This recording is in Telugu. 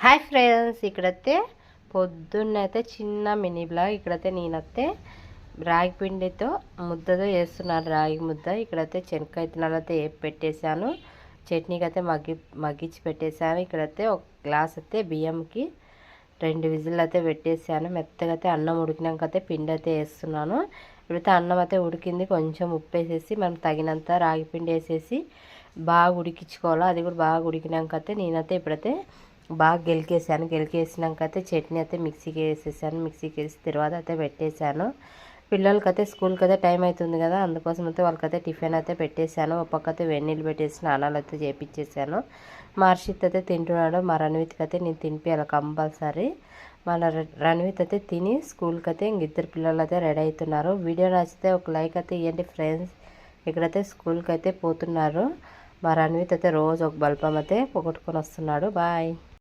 హాయ్ ఫ్రెండ్స్, ఇక్కడైతే పొద్దున్నైతే చిన్న మినీ బ్లాగ్. ఇక్కడైతే నేనైతే రాగి పిండితో ముద్దతో చేస్తున్నాను, రాగి ముద్ద. ఇక్కడైతే శనక్కాయ విత్తనాలు అయితే పెట్టేశాను, చట్నీకి అయితే మగ్గించి పెట్టేశాను. ఇక్కడైతే ఒక గ్లాస్ అయితే బియ్యంకి 2 విజిల్ అయితే పెట్టేశాను. మెత్తగా అయితే అన్నం ఉడికినాక అయితే పిండి అయితే వేస్తున్నాను. ఇప్పుడైతే అన్నం అయితే ఉడికింది. కొంచెం ఉప్పు వేసేసి మనం తగినంత రాగి పిండి వేసేసి బాగా ఉడికించుకోవాలి. అది కూడా బాగా ఉడికినాక అయితే నేనైతే ఇప్పుడైతే బాగా గెలికేసినాక అయితే చట్నీ అయితే మిక్సీకి వేసేసాను. మిక్సీకి వేసి తర్వాత అయితే పెట్టేశాను. పిల్లలకైతే స్కూల్కి అయితే టైం అవుతుంది కదా, అందుకోసం అయితే వాళ్ళకైతే టిఫిన్ అయితే పెట్టేశాను. ఒక పక్క అయితే వెన్నీళ్ళు పెట్టేసి స్నానాలు అయితే చేపించేసాను. మా హర్షిత్ అయితే తింటున్నాడు. మా రణవిత్కి అయితే నేను తినిపించాలి కంపల్సరీ. మన రణవిత్ అయితే తిని స్కూల్కి అయితే ఇద్దరు పిల్లలు అయితే రెడీ అవుతున్నారు. వీడియో నచ్చితే ఒక లైక్ అయితే ఇవ్వండి ఫ్రెండ్స్. ఇక్కడైతే స్కూల్కి అయితే పోతున్నారు. మా రణవిత్ అయితే రోజు ఒక బల్పం అయితే పొగొట్టుకొని వస్తున్నాడు. బాయ్.